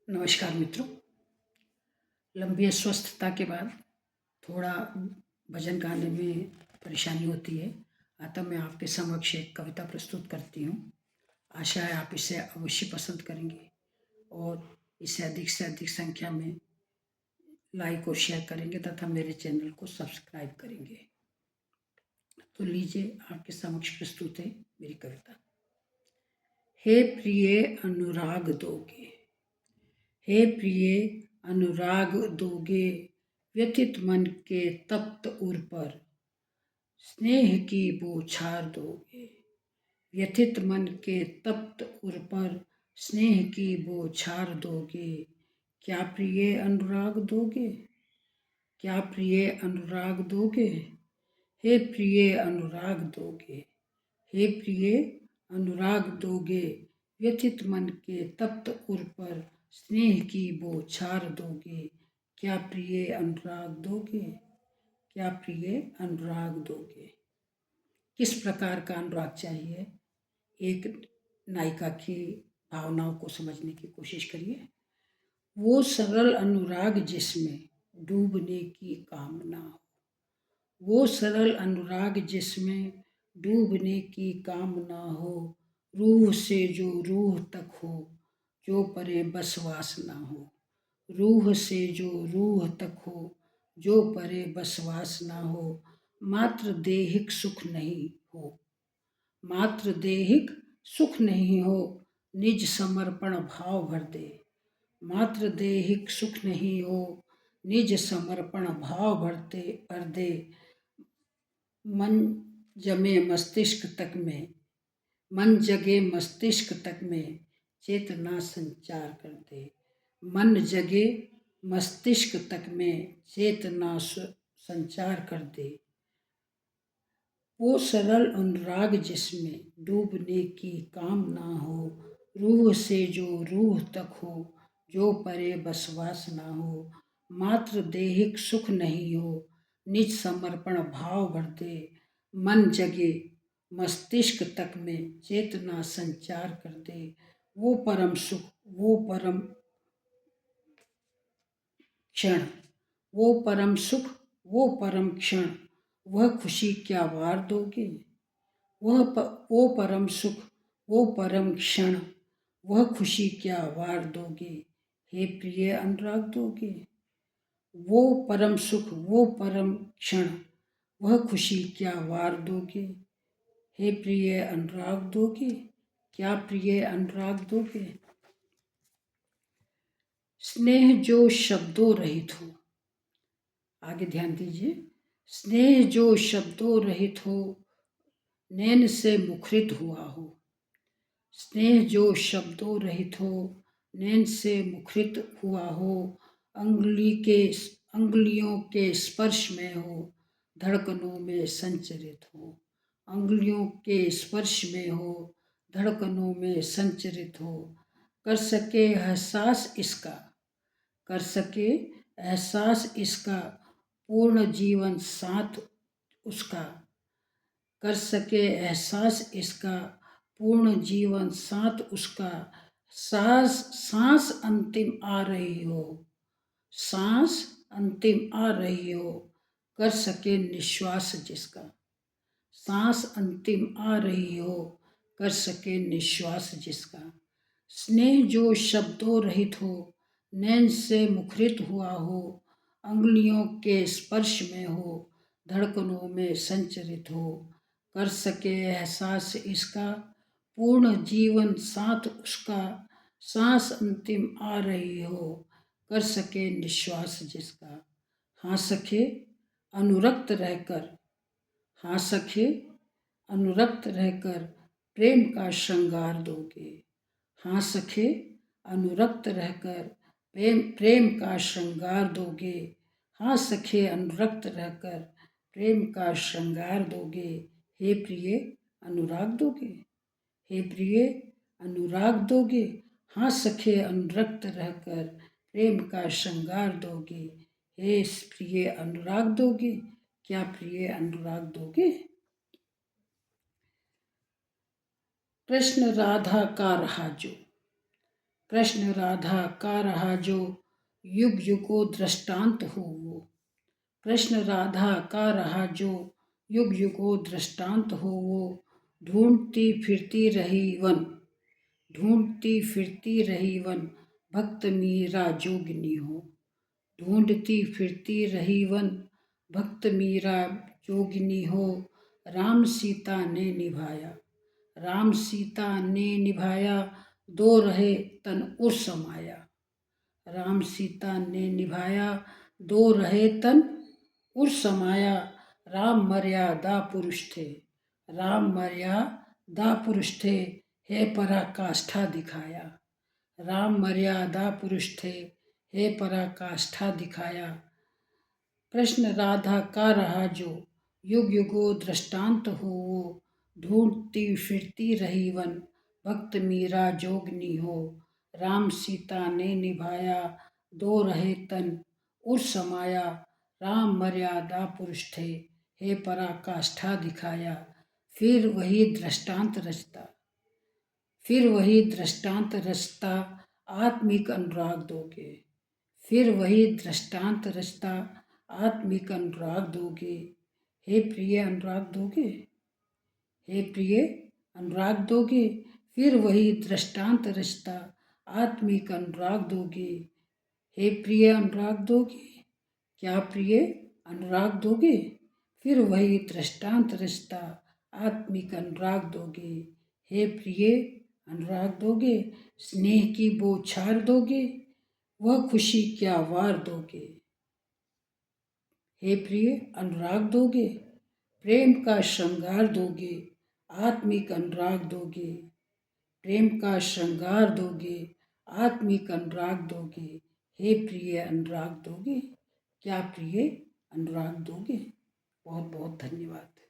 नमस्कार मित्रों। लंबी अस्वस्थता के बाद थोड़ा भजन गाने में परेशानी होती है, अतः मैं आपके समक्ष एक कविता प्रस्तुत करती हूँ। आशा है आप इसे अवश्य पसंद करेंगे और इसे अधिक से अधिक संख्या में लाइक और शेयर करेंगे तथा मेरे चैनल को सब्सक्राइब करेंगे। तो लीजिए, आपके समक्ष प्रस्तुत है मेरी कविता। हे प्रिय अनुराग दोगे, हे प्रिय अनुराग दोगे, व्यथित मन के तप्त उर पर स्नेह की बौछार दोगे। व्यथित मन के तप्त उर पर स्नेह की बौछार दोगे। क्या प्रिय अनुराग दोगे, क्या प्रिय अनुराग दोगे, हे प्रिय अनुराग दोगे, हे प्रिय अनुराग दोगे, व्यथित मन के तप्त उर पर स्नेह की बौछार दोगे। क्या प्रिय अनुराग दोगे, क्या प्रिय अनुराग दोगे। किस प्रकार का अनुराग चाहिए, एक नायिका की भावनाओं को समझने की कोशिश करिए। वो सरल अनुराग जिसमें डूबने की कामना हो, वो सरल अनुराग जिसमें डूबने की कामना हो, रूह से जो रूह तक हो, जो परे बसवास ना हो। रूह से जो रूह तक हो, जो परे बसवास ना हो। मात्र देहिक सुख नहीं हो, मात्र देहिक सुख नहीं हो, निज समर्पण भाव भर दे। मात्र देहिक सुख नहीं हो, निज समर्पण भाव भर दे। मन जमे मस्तिष्क तक में, मन जगे मस्तिष्क तक में चेतना संचार कर दे। मन जगे मस्तिष्क तक में चेतना संचार कर दे। वो सरल अनुराग जिसमें डूबने की काम ना हो, रूह से जो रूह तक हो, जो परे बसवास ना हो। मात्र देहिक सुख नहीं हो, निज समर्पण भाव भर दे। मन जगे मस्तिष्क तक में चेतना संचार कर दे। वो परम सुख, वो परम क्षण, वो परम सुख, वो परम क्षण, वह खुशी क्या वार दोगे। वो परम सुख, वो परम क्षण, वह खुशी क्या वार दोगे। हे प्रिय अनुराग दोगे। वो परम सुख, वो परम क्षण, वह खुशी क्या वार दोगे। हे प्रिय अनुराग दोगे, क्या प्रिय अनुराग दोगे। स्नेह जो शब्दों रहित हो, आगे ध्यान दीजिए। स्नेह जो शब्दों रहित हो, नैन से मुखरित हुआ हो। स्नेह जो शब्दों रहित हो, नैन से मुखरित हुआ हो। अंगुलियों के स्पर्श में हो, धड़कनों में संचरित हो। अंगुलियों के स्पर्श में हो, धड़कनों में संचरित हो। कर सके एहसास इसका, कर सके एहसास इसका, पूर्ण जीवन साथ उसका। कर सके एहसास इसका, पूर्ण जीवन साथ उसका। सांस सांस अंतिम आ रही हो, सांस अंतिम आ रही हो, कर सके निश्वास जिसका। सांस अंतिम आ रही हो, कर सके निश्वास जिसका। स्नेह जो शब्दों रहित हो, नैन से मुखरित हुआ हो। अंगुलियों के स्पर्श में हो, धड़कनों में संचरित हो। कर सके एहसास इसका, पूर्ण जीवन साथ उसका। सांस अंतिम आ रही हो, कर सके निश्वास जिसका। हाँ सखे अनुरक्त रहकर, हाँ सखे अनुरक्त रहकर प्रेम का श्रृंगार दोगे। हाँ सखे अनुरक्त रहकर प्रेम का श्रृंगार दोगे। हाँ सखे अनुरक्त रहकर प्रेम का श्रृंगार दोगे। हे प्रिय अनुराग दोगे, हे प्रिय अनुराग दोगे। हाँ सखे अनुरक्त रहकर प्रेम का श्रृंगार दोगे। हे प्रिय अनुराग दोगे, क्या प्रिय अनुराग दोगे। प्रश्न राधा का रहा जो, कृष्ण राधा का रहा जो युग युगो दृष्टांत हो वो। कृष्ण राधा का रहा जो युग युगो दृष्टांत हो वो। ढूंढती फिरती रही वन, ढूंढती फिरती रही वन, भक्त मीरा जोगिनी हो। ढूंढती फिरती रही वन, भक्त मीरा जोगिनी हो। राम सीता ने निभाया, राम सीता ने निभाया, दो रहे तन उर समाया। राम सीता ने निभाया, दो रहे तन उर समाया। राम मर्यादा पुरुष थे, राम मर्यादा पुरुष थे, हे पराकाष्ठा दिखाया। राम मर्यादा पुरुष थे, हे पराकाष्ठा दिखाया। कृष्ण राधा का रहा जो युग युगो दृष्टांत हो वो। ढूंढती फिरती रही वन, भक्त मीरा जोगनी हो। राम सीता ने निभाया, दो रहे तन उर समाया। राम मर्यादा पुरुष थे, हे पराकाष्ठा दिखाया। फिर वही दृष्टांत रचता, फिर वही दृष्टांत रचता, आत्मिक अनुराग दोगे। फिर वही दृष्टांत रचता, आत्मिक अनुराग दोगे। हे प्रिय अनुराग दोगे, हे प्रिय अनुराग दोगे। फिर वही दृष्टांत रचता, आत्मिक अनुराग दोगे। हे प्रिय अनुराग दोगे, क्या प्रिय अनुराग दोगे। फिर वही दृष्टांत रचता, आत्मिक अनुराग दोगे। हे प्रिय अनुराग दोगे, स्नेह की बौछार दोगे, वह खुशी क्या वार दोगे। हे प्रिय अनुराग दोगे, प्रेम का श्रृंगार दोगे, आत्मिक अनुराग दोगे। प्रेम का श्रृंगार दोगे, आत्मिक अनुराग दोगे। हे प्रिय अनुराग दोगे, क्या प्रिय अनुराग दोगे। बहुत बहुत धन्यवाद।